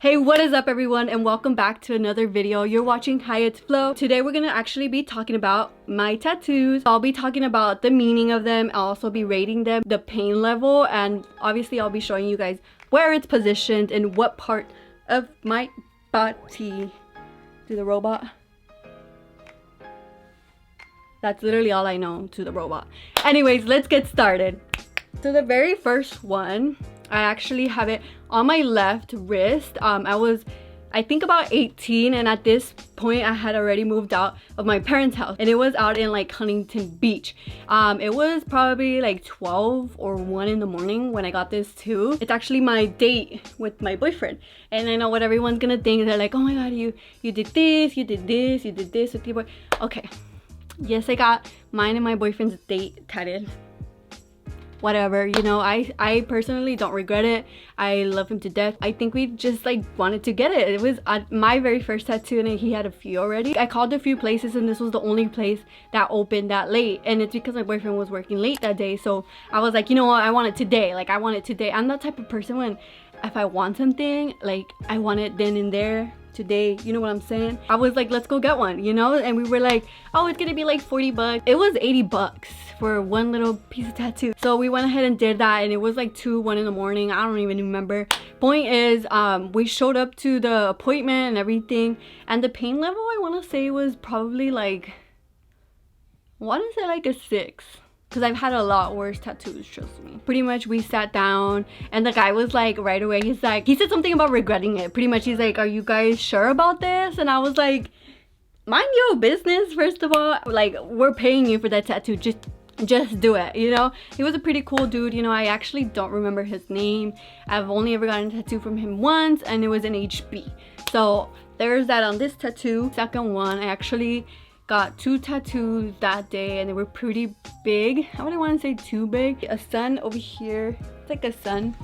Hey, what is up everyone, and welcome back to another video. You're watching Hi, It's Flo. Today we're gonna actually be talking about my tattoos. I'll be talking about the meaning of them. I'll also be rating them, the pain level, and obviously I'll be showing you guys where it's positioned and what part of my body. Do the robot. That's literally all I know to the robot. Anyways, let's get started. So the very first one, I actually have it on my left wrist. I think about 18, and at this point I had already moved out of my parents' house, and it was out in like Huntington Beach. It was probably like 12 or 1 in the morning when I got this too. It's actually my date with my boyfriend, and I know what everyone's gonna think. They're like, oh my god, you did this, you did this, you did this with your boy. Okay, yes, I got mine and my boyfriend's date tatted. Whatever, you know, I personally don't regret it. I love him to death. I think we just like wanted to get it. It was my very first tattoo, and he had a few already. I called a few places, and this was the only place that opened that late, and it's because my boyfriend was working late that day. So I was like, you know what, I want it today. Like, I want it today. I'm that type of person when if I want something, like, I want it then and there today, you know what I'm saying? I was like, let's go get one, you know? And we were like, oh, it's gonna be like 40 bucks. It was 80 bucks for one little piece of tattoo. So we went ahead and did that, and it was like 1 in the morning. I don't even remember. Point is, we showed up to the appointment and everything, and the pain level, I want to say, was probably like, I want to say like a 6. Because I've had a lot worse tattoos, trust me. Pretty much we sat down, and the guy was like, right away, he said something about regretting it. Pretty much he's like, are you guys sure about this? And I was like, mind your business, first of all. Like, we're paying you for that tattoo, just do it, you know? He was a pretty cool dude, you know. I actually don't remember his name. I've only ever gotten a tattoo from him once, and it was an HB. So there's that on this tattoo. Second one, I actually got 2 tattoos that day, and they were pretty big. I wouldn't want to say too big. A sun over here. It's like a sun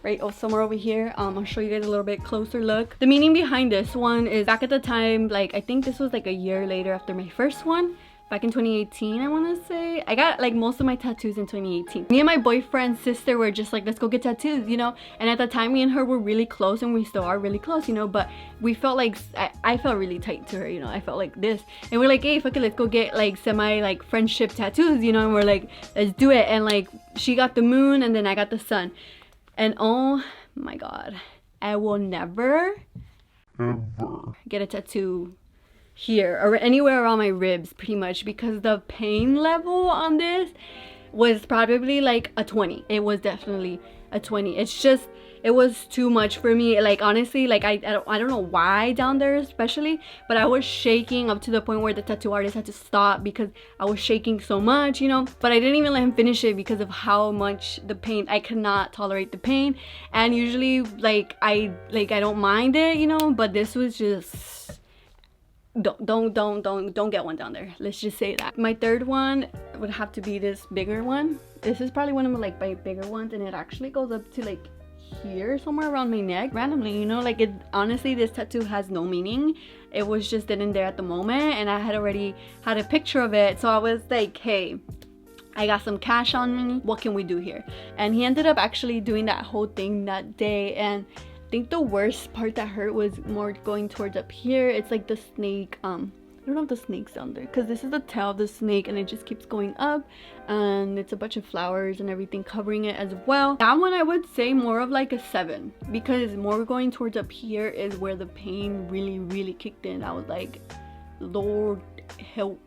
right somewhere over here. I'll show you guys a little bit closer look. The meaning behind this one is back at the time, like, I think this was like a year later after my first one. Back in 2018, I want to say. I got like most of my tattoos in 2018. Me and my boyfriend's sister were just like, let's go get tattoos, you know? And at the time, me and her were really close, and we still are really close, you know? But we felt like, I felt really tight to her, you know? I felt like this. And we're like, hey, fuck it, let's go get like semi like friendship tattoos, you know? And we're like, let's do it. And like, she got the moon, and then I got the sun. And oh my god, I will never ever get a tattoo here or anywhere around my ribs, pretty much, because the pain level on this was probably like a 20. It was definitely a 20. It's just, it was too much for me. Like, honestly, like, I don't know why down there especially, but I was shaking up to the point where the tattoo artist had to stop because I was shaking so much, you know? But I didn't even let him finish it because of how much the pain. I cannot tolerate the pain, and usually like I don't mind it, you know? But this was just, don't get one down there. Let's just say that. My third one would have to be this bigger one. This is probably one of like my bigger ones, and it actually goes up to like here, somewhere around my neck, randomly, you know? Like, it honestly, this tattoo has no meaning. It was just in there at the moment, and I had already had a picture of it, so I was like, hey, I got some cash on me, what can we do here? And he ended up actually doing that whole thing that day, and I think the worst part that hurt was more going towards up here. It's like the snake, I don't know if the snake's down there, because this is the tail of the snake, and it just keeps going up, and it's a bunch of flowers and everything covering it as well. That one I would say more of like a 7, because more going towards up here is where the pain really kicked in. I was like, Lord help.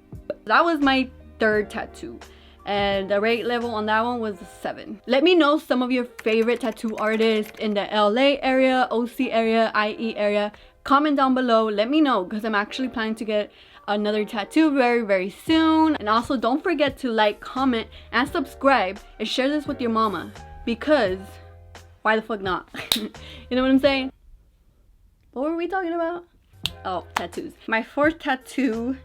That was my third tattoo, and the rate level on that one was a 7. Let me know some of your favorite tattoo artists in the LA area, OC area, IE area. Comment down below, let me know, because I'm actually planning to get another tattoo very soon. And also, don't forget to like, comment, and subscribe, and share this with your mama, because why the fuck not? You know what I'm saying? What were we talking about? Oh, tattoos. My 4th tattoo,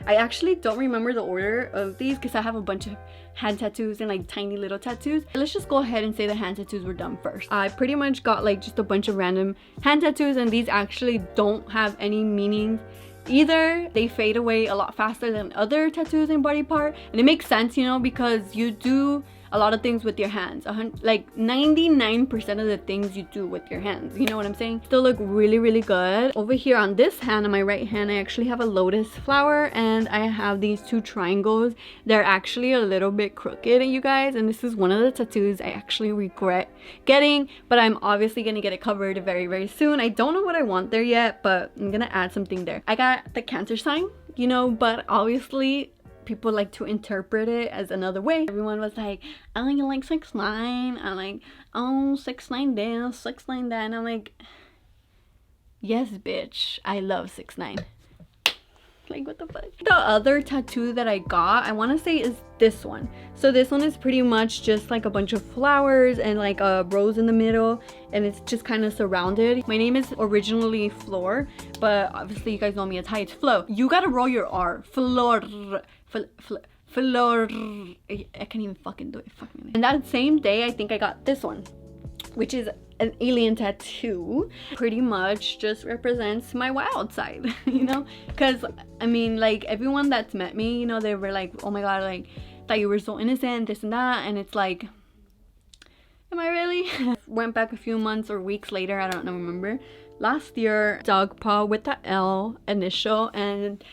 I actually don't remember the order of these because I have a bunch of hand tattoos and like tiny little tattoos. Let's just go ahead and say the hand tattoos were done first. I pretty much got like just a bunch of random hand tattoos, and these actually don't have any meaning either. They fade away a lot faster than other tattoos in body part, and it makes sense, you know, because you do a lot of things with your hands. Like 99% of the things you do with your hands, you know what I'm saying? Still look really, really good. Over here on this hand, on my right hand, I actually have a lotus flower, and I have these two triangles. They're actually a little bit crooked, you guys, and this is one of the tattoos I actually regret getting, but I'm obviously gonna get it covered very, very soon. I don't know what I want there yet, but I'm gonna add something there. I got the Cancer sign, you know, but obviously people like to interpret it as another way. Everyone was like, oh, you like 6'9", I'm like, oh, 6'9" this, 6'9" that, and I'm like, yes bitch, I love 6'9". Like, what the fuck? The other tattoo that I got, I want to say, is this one. So this one is pretty much just like a bunch of flowers and like a rose in the middle, and it's just kind of surrounded. My name is originally Flor, but obviously you guys know me as hi, it's Flo. You gotta roll your R. Flor. Flor. I can't even fucking do it. Fucking. And that same day, I think I got this one, which is an alien tattoo. Pretty much just represents my wild side, you know, because I mean, like, everyone that's met me, you know, they were like, oh my god, like, thought you were so innocent, this and that, and it's like, am I really? Went back a few months or weeks later, I don't know, remember, last year, dog paw with the L initial. And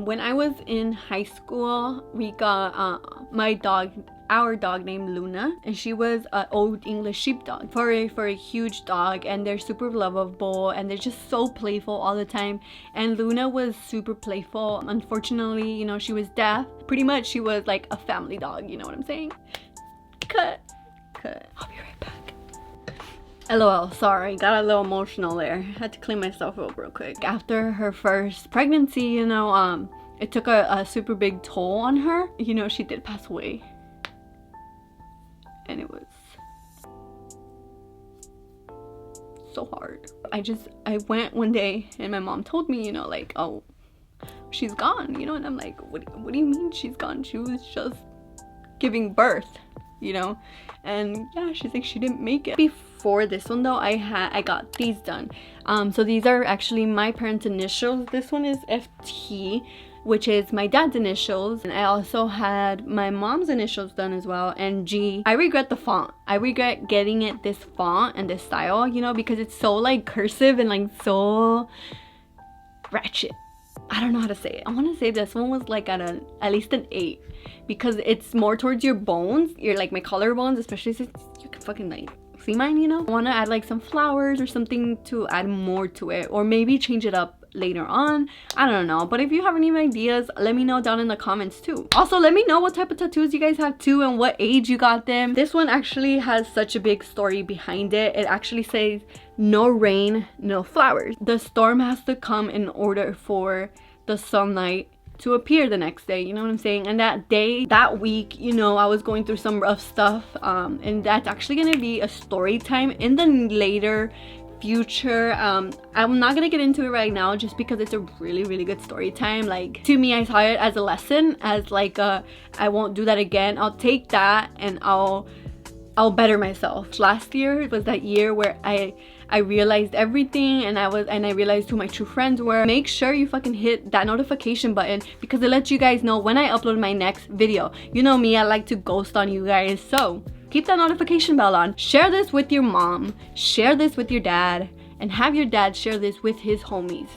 when I was in high school, we got our dog named Luna, and she was an old English sheepdog for a huge dog, and they're super lovable and they're just so playful all the time. And Luna was super playful. Unfortunately, you know, she was deaf. Pretty much she was like a family dog, you know what I'm saying? Cut. I'll be right back. LOL, sorry, got a little emotional there. Had to clean myself up real quick. After her first pregnancy, you know, it took a super big toll on her. You know, she did pass away. And it was so hard. I went one day and my mom told me, you know, like, oh, she's gone, you know, and I'm like, what do you mean she's gone? She was just giving birth, you know? And yeah, she's like, she didn't make it. Before this one though, I got these done. So these are actually my parents' initials. This one is FT, which is my dad's initials, and I also had my mom's initials done as well, and G. I regret the font. I regret getting it this font and this style, you know, because it's so like cursive and like so ratchet. I don't know how to say it. I want to say this one was like at least an 8, because it's more towards your bones, your like my collarbones, especially since you can fucking like see mine, you know. I want to add like some flowers or something to add more to it, or maybe change it up later on. I don't know, but if you have any ideas, let me know down in the comments too. Also, let me know what type of tattoos you guys have too and what age you got them. This one actually has such a big story behind it. It actually says no rain, no flowers. The storm has to come in order for the sunlight to appear the next day, you know what I'm saying? And that day, that week, you know, I was going through some rough stuff, and that's actually gonna be a story time in the later future. I'm not gonna get into it right now just because it's a really good story time. Like, to me, I saw it as a lesson, as like I won't do that again. I'll take that and I'll better myself. Last year was that year where I realized everything, and I realized who my true friends were. Make sure you fucking hit that notification button, because it lets you guys know when I upload my next video. You know me, I like to ghost on you guys, so keep that notification bell on. Share this with your mom, share this with your dad, and have your dad share this with his homies.